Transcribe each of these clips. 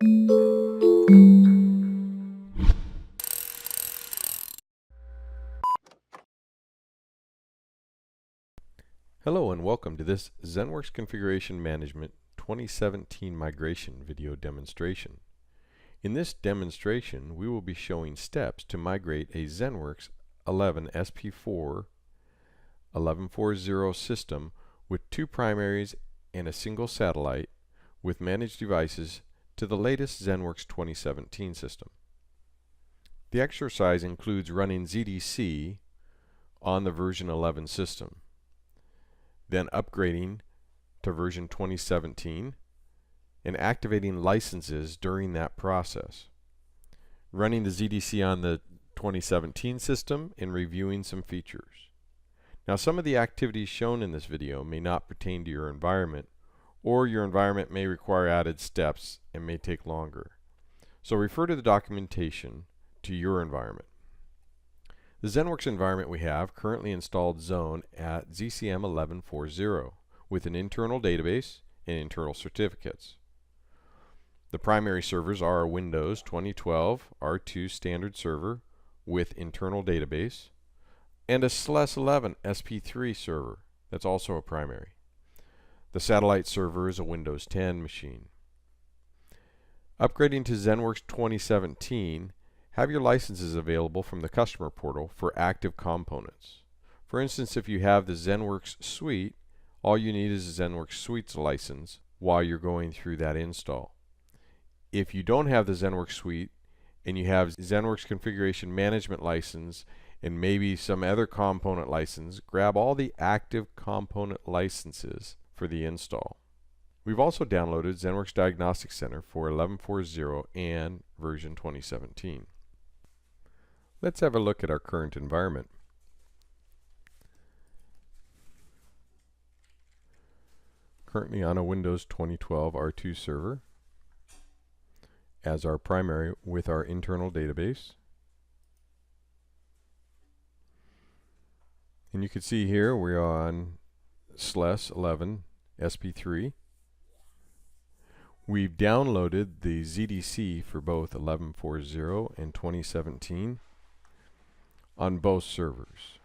Hello and welcome to this ZENworks Configuration Management 2017 migration video demonstration. In this demonstration, we will be showing steps to migrate a ZENworks 11 SP4 1140 system with 2 primaries and a single satellite with managed devices to the latest ZENworks 2017 system. The exercise includes running ZDC on the version 11 system, then upgrading to version 2017 and activating licenses during that process, running the ZDC on the 2017 system and reviewing some features. Now, some of the activities shown in this video may not pertain to your environment, or your environment may require added steps and may take longer. So refer to the documentation to your environment. The ZENworks environment we have currently installed Zone at ZCM 1140 with an internal database and internal certificates. The primary servers are a Windows 2012 R2 standard server with internal database and a SLES 11 SP3 server that's also a primary. The satellite server is a Windows 10 machine. Upgrading to ZENworks 2017, have your licenses available from the customer portal for active components. For instance, if you have the ZENworks Suite, all you need is a ZENworks Suite's license while you're going through that install. If you don't have the ZENworks Suite and you have ZENworks Configuration Management license and maybe some other component license, grab all the active component licenses for the install. We've also downloaded ZENworks Diagnostic Center for 1140 and version 2017. Let's have a look at our current environment. Currently on a Windows 2012 R2 server as our primary with our internal database. And you can see here we're on SLES 11 SP3. We've downloaded the ZDC for both 1140 and 2017 on both servers.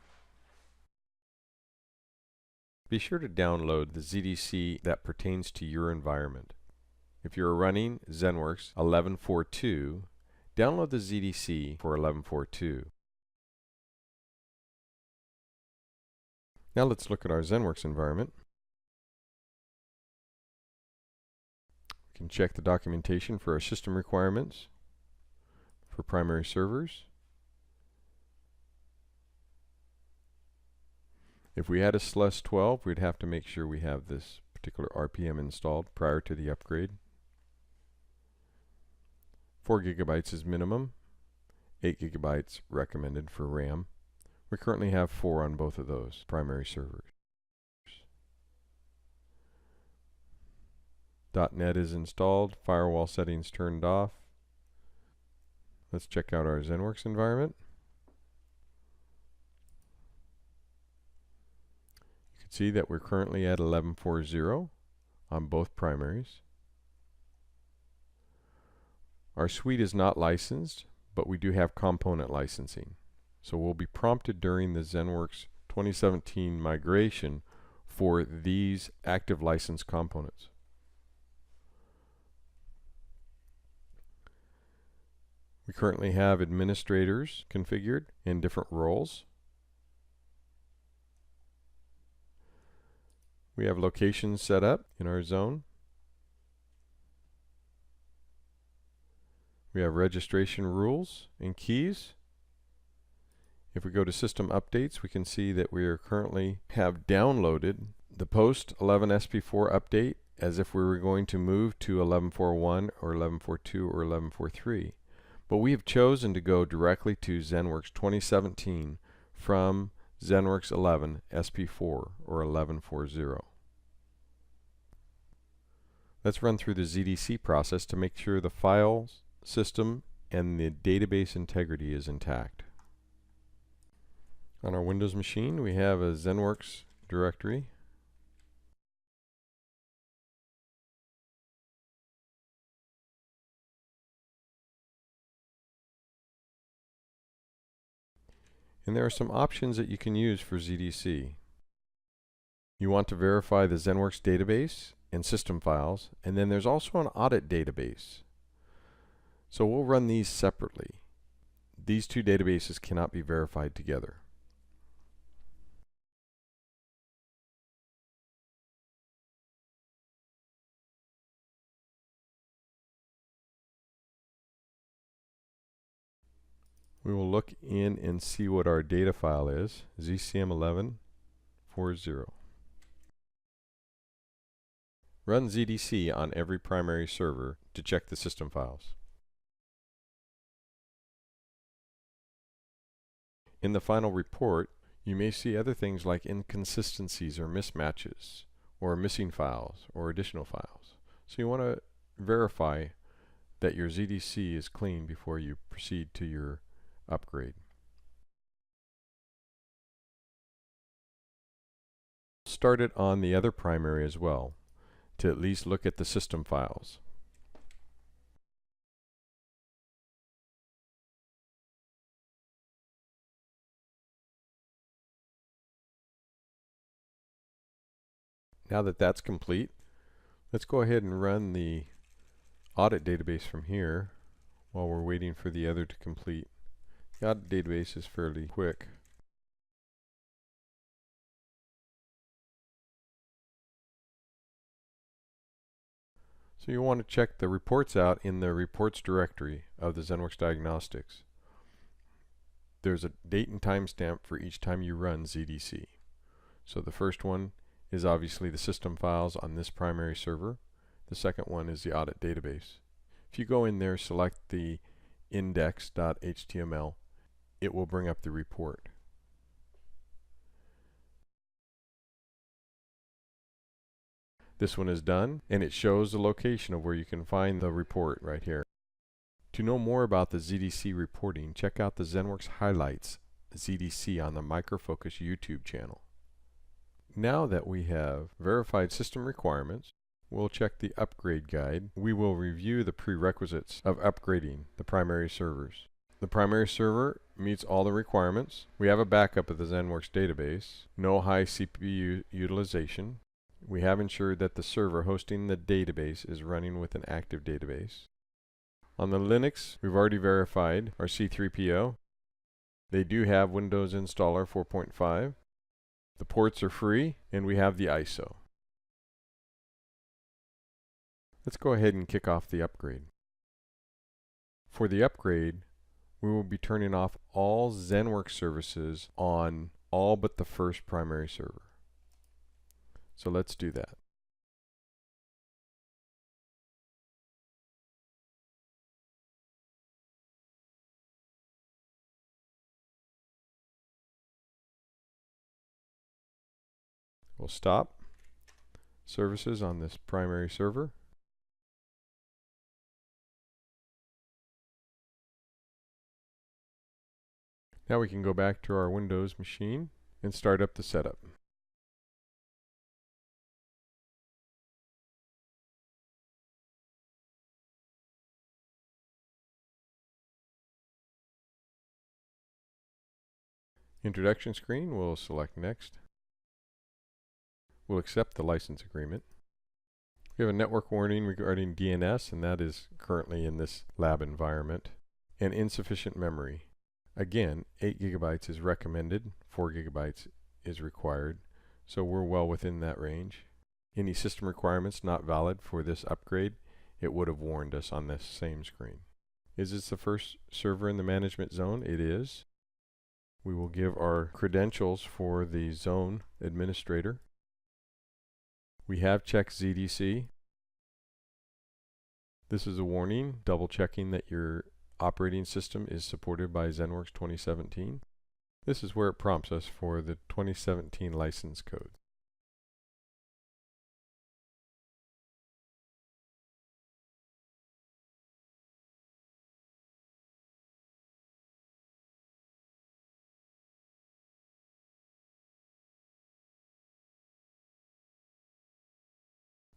Be sure to download the ZDC that pertains to your environment. If you're running ZENworks 1142, download the ZDC for 1142. Now let's look at our ZENworks environment. We can check the documentation for our system requirements for primary servers. If we had a SLES 12, we'd have to make sure we have this particular RPM installed prior to the upgrade. 4 gigabytes is minimum, 8 gigabytes recommended for RAM. We currently have 4 on both of those primary servers. .NET is installed, firewall settings turned off. Let's check out our ZENworks environment. See that we're currently at 1140 on both primaries. Our suite is not licensed, but we do have component licensing. So we'll be prompted during the ZENworks 2017 migration for these active license components. We currently have administrators configured in different roles. We have locations set up in our zone. We have registration rules and keys. If we go to system updates, we can see that we are currently have downloaded the post 11 SP4 update as if we were going to move to 1141 or 1142 or 1143. But we have chosen to go directly to ZENworks 2017 from ZENworks 11 SP4 or 1140. Let's run through the ZDC process to make sure the file system and the database integrity is intact. On our Windows machine, we have a ZENworks directory. And there are some options that you can use for ZDC. You want to verify the ZENworks database and system files, and then there's also an audit database. So we'll run these separately. These two databases cannot be verified together. We will look in and see what our data file is, ZCM1140. Run ZDC on every primary server to check the system files. In the final report, you may see other things like inconsistencies or mismatches, or missing files, or additional files. So you want to verify that your ZDC is clean before you proceed to your upgrade. Start it on the other primary as well, to at least look at the system files. Now that that's complete, let's go ahead and run the audit database from here while we're waiting for the other to complete. The audit database is fairly quick. So you want to check the reports out in the reports directory of the ZENworks Diagnostics. There's a date and timestamp for each time you run ZDC. So the first one is obviously the system files on this primary server. The second one is the audit database. If you go in there, select the index.html, it will bring up the report. This one is done, and it shows the location of where you can find the report right here. To know more about the ZDC reporting, check out the ZENworks Highlights ZDC on the Micro Focus YouTube channel. Now that we have verified system requirements, we'll check the upgrade guide. We will review the prerequisites of upgrading the primary servers. The primary server meets all the requirements. We have a backup of the ZENworks database, no high CPU utilization. We have ensured that the server hosting the database is running with an active database. On the Linux, we've already verified our C3PO. They do have Windows Installer 4.5. The ports are free, and we have the ISO. Let's go ahead and kick off the upgrade. For the upgrade, we will be turning off all ZENworks services on all but the first primary server. So let's do that. We'll stop services on this primary server. Now we can go back to our Windows machine and start up the setup. Introduction screen, we'll select Next. We'll accept the license agreement. We have a network warning regarding DNS, and that is currently in this lab environment. And insufficient memory. Again, 8 gigabytes is recommended, 4 gigabytes is required, so we're well within that range. Any system requirements not valid for this upgrade, it would have warned us on this same screen. Is this the first server in the management zone? It is. We will give our credentials for the zone administrator. We have checked ZDC. This is a warning, double checking that your operating system is supported by ZENworks 2017. This is where it prompts us for the 2017 license code.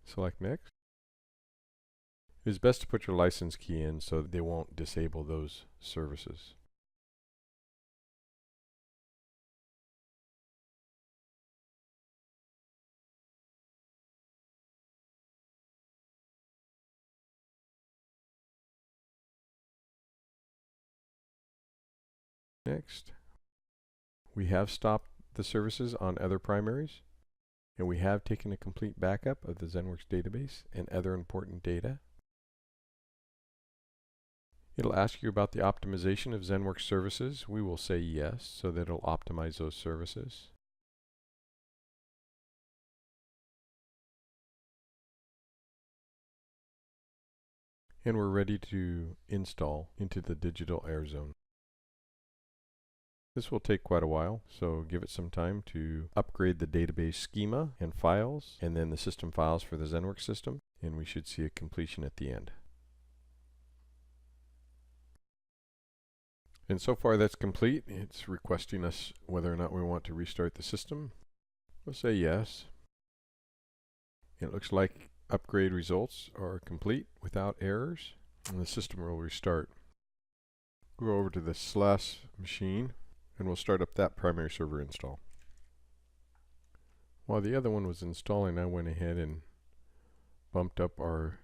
Select Next. It is best to put your license key in so they won't disable those services. Next, we have stopped the services on other primaries, and we have taken a complete backup of the ZENworks database and other important data. It'll ask you about the optimization of ZENworks services. We will say yes, so that it'll optimize those services. And we're ready to install into the digital air zone. This will take quite a while, so give it some time to upgrade the database schema and files, and then the system files for the ZENworks system, and we should see a completion at the end. And so far that's complete. It's requesting us whether or not we want to restart the system. We'll say yes. It looks like upgrade results are complete without errors, and the system will restart. Go over to the SLAS machine, and we'll start up that primary server install. While the other one was installing, I went ahead and bumped up our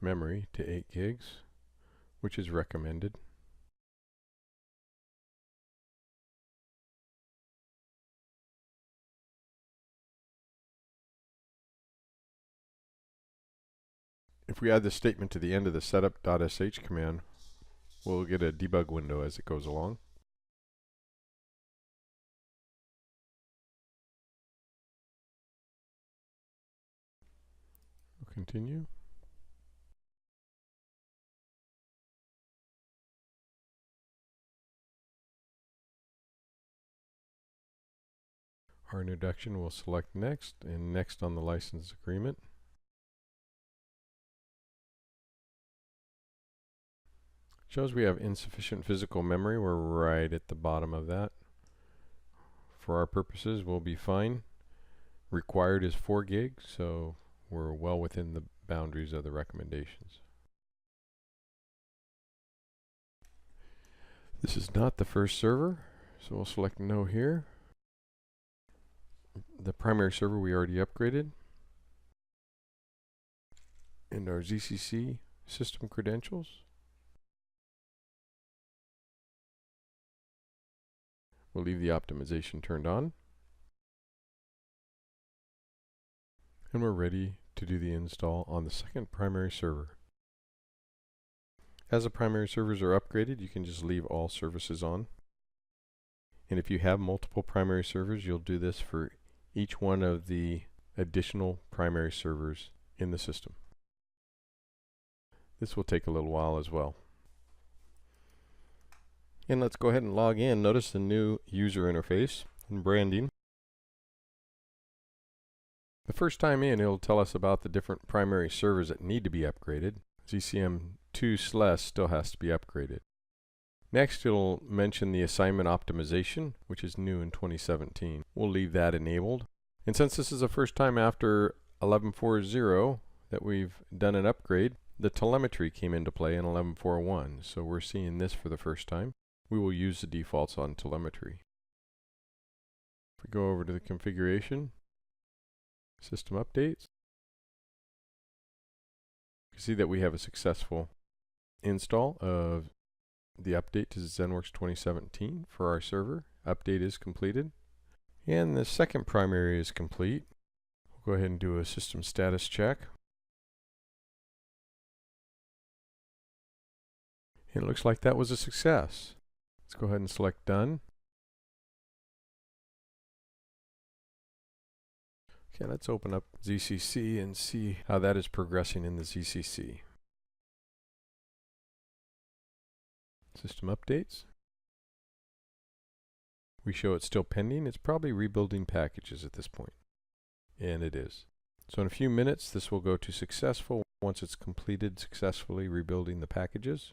memory to 8 gigs, which is recommended. If we add this statement to the end of the setup.sh command, we'll get a debug window as it goes along. We'll continue. Our introduction will select next, and next on the license agreement. Shows we have insufficient physical memory. We're right at the bottom of that. For our purposes, we'll be fine. Required is 4 gigs, so we're well within the boundaries of the recommendations. This is not the first server, so we'll select no here. The primary server we already upgraded, and our ZCC system credentials. We'll leave the optimization turned on. And we're ready to do the install on the second primary server. As the primary servers are upgraded, you can just leave all services on. And if you have multiple primary servers, you'll do this for each one of the additional primary servers in the system. This will take a little while as well. And let's go ahead and log in. Notice the new user interface and branding. The first time in, it'll tell us about the different primary servers that need to be upgraded. ZCM2 SLES still has to be upgraded. Next, it'll mention the assignment optimization, which is new in 2017. We'll leave that enabled. And since this is the first time after 11.4.0 that we've done an upgrade, the telemetry came into play in 11.4.1. So we're seeing this for the first time. We will use the defaults on telemetry. If we go over to the configuration, system updates, you can see that we have a successful install of the update to ZENworks 2017 for our server. Update is completed. And the second primary is complete. We'll go ahead and do a system status check. And it looks like that was a success. Let's go ahead and select Done. Okay, let's open up ZCC and see how that is progressing in the ZCC. System updates. We show it's still pending. It's probably rebuilding packages at this point. And it is. So in a few minutes, this will go to successful once it's completed successfully rebuilding the packages.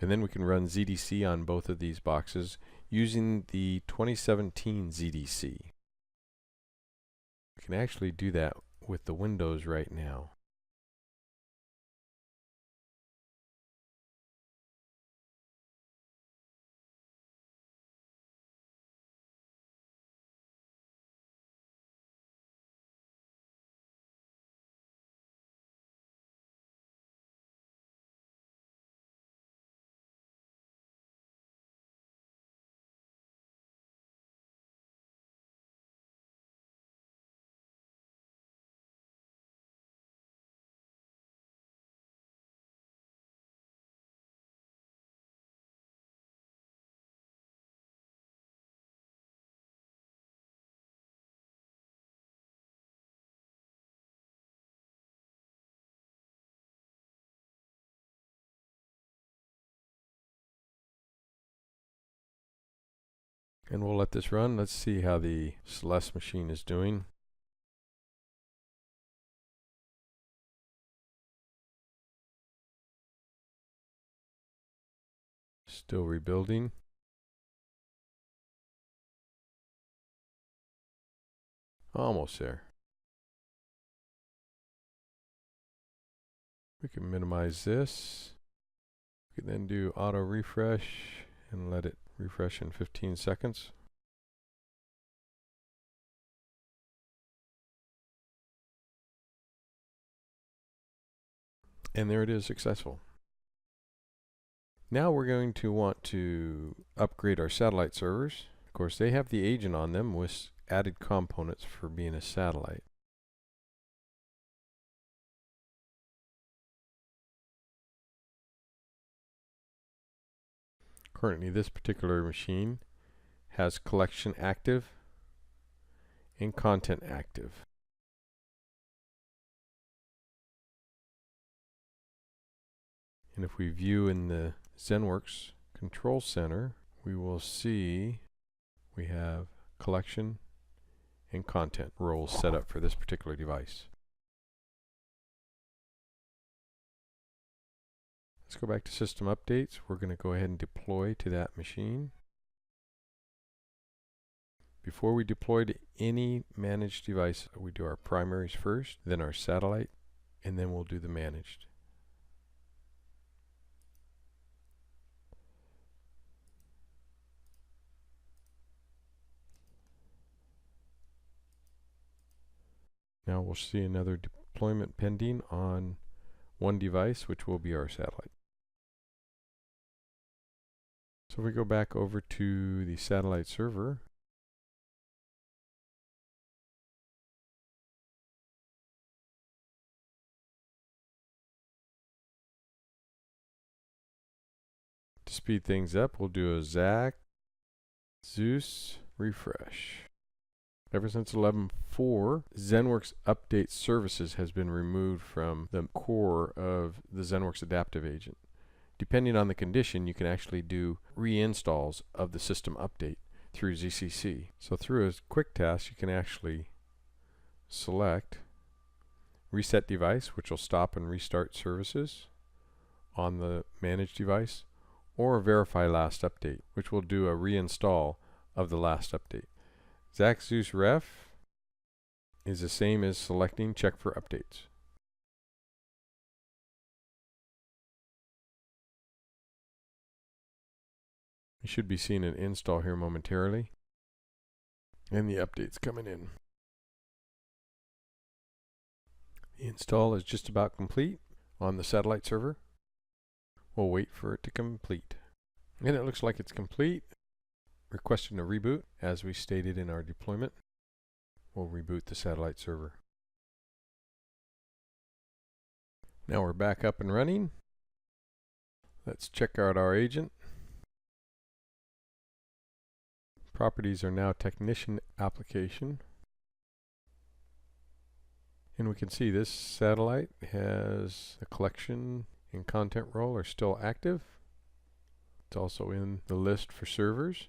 And then we can run ZDC on both of these boxes using the 2017 ZDC. We can actually do that with the Windows right now. And we'll let this run. Let's see how the Celeste machine is doing. Still rebuilding. Almost there. We can minimize this. We can then do auto refresh and let it refresh in 15 seconds. And there it is, successful. Now we're going to want to upgrade our satellite servers. Of course, they have the agent on them with added components for being a satellite. Currently, this particular machine has collection active and content active. And if we view in the ZENworks Control Center, we will see we have collection and content roles set up for this particular device. Let's go back to system updates. We're going to go ahead and deploy to that machine. Before we deploy to any managed device, we do our primaries first, then our satellite, and then we'll do the managed. Now we'll see another deployment pending on one device, which will be our satellite. So if we go back over to the satellite server, to speed things up, we'll do a Zach Zeus refresh. Ever since 11.4, ZENworks Update Services has been removed from the core of the ZENworks Adaptive Agent. Depending on the condition, you can actually do reinstalls of the system update through ZCC. So through a quick task, you can actually select Reset Device, which will stop and restart services on the managed device, or Verify Last Update, which will do a reinstall of the last update. Zach Zeus Ref is the same as selecting Check for Updates. You should be seeing an install here momentarily, and the update's coming in. The install is just about complete on the satellite server. We'll wait for it to complete. And it looks like it's complete. Requesting a reboot, as we stated in our deployment. We'll reboot the satellite server. Now we're back up and running. Let's check out our agent. Properties are now Technician Application. And we can see this satellite has a collection and content role are still active. It's also in the list for servers.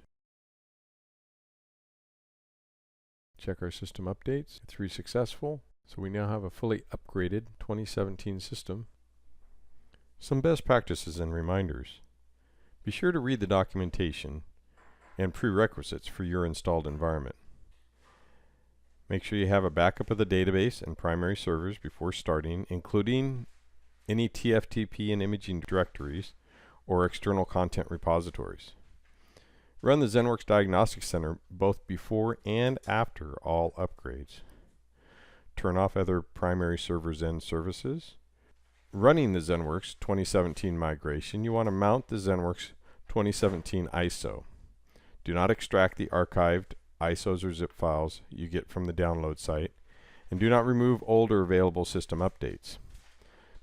Check our system updates. 3 successful. So we now have a fully upgraded 2017 system. Some best practices and reminders. Be sure to read the documentation and prerequisites for your installed environment. Make sure you have a backup of the database and primary servers before starting, including any TFTP and imaging directories or external content repositories. Run the ZENworks Diagnostic Center both before and after all upgrades. Turn off other primary server Zen services. Running the ZENworks 2017 migration, you want to mount the ZENworks 2017 ISO. Do not extract the archived ISOs or zip files you get from the download site, and do not remove older available system updates.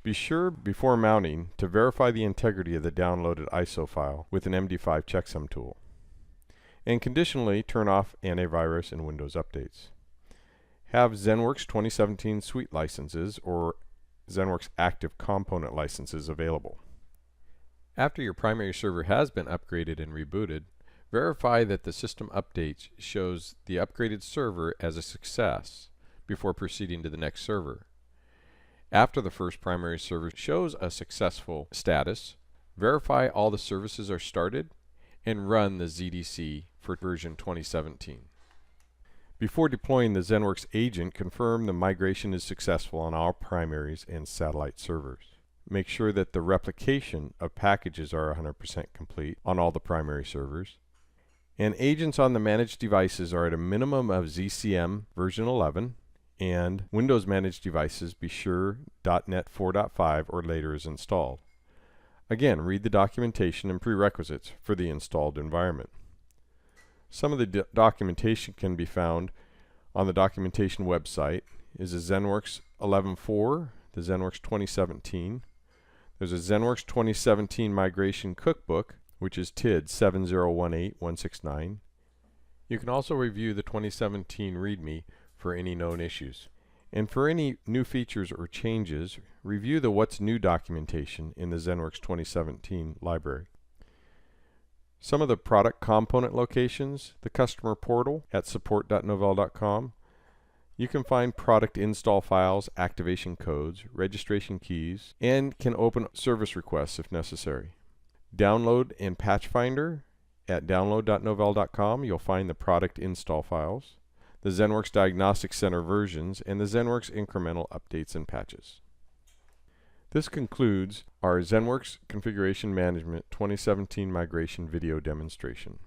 Be sure before mounting to verify the integrity of the downloaded ISO file with an MD5 checksum tool. And conditionally turn off antivirus and Windows updates. Have ZENworks 2017 Suite licenses or ZENworks Active Component licenses available. After your primary server has been upgraded and rebooted, Verify that the system updates shows the upgraded server as a success before proceeding to the next server. After the first primary server shows a successful status, verify all the services are started and run the ZDC for version 2017. Before deploying the ZENworks agent, confirm the migration is successful on all primaries and satellite servers. Make sure that the replication of packages are 100% complete on all the primary servers. And agents on the managed devices are at a minimum of ZCM version 11, and Windows managed devices be sure .NET 4.5 or later is installed. Again, read the documentation and prerequisites for the installed environment. Some of the documentation can be found on the documentation website. Is a ZENworks 11.4, the ZENworks 2017. There's a ZENworks 2017 Migration Cookbook, which is TID 7018169. You can also review the 2017 README for any known issues. And for any new features or changes, review the What's New documentation in the ZENworks 2017 library. Some of the product component locations, the customer portal at support.novell.com. You can find product install files, activation codes, registration keys, and can open service requests if necessary. Download and Patch Finder at download.novell.com. You'll find the product install files, the ZENworks Diagnostic Center versions, and the ZENworks incremental updates and patches. This concludes our ZENworks Configuration Management 2017 Migration video demonstration.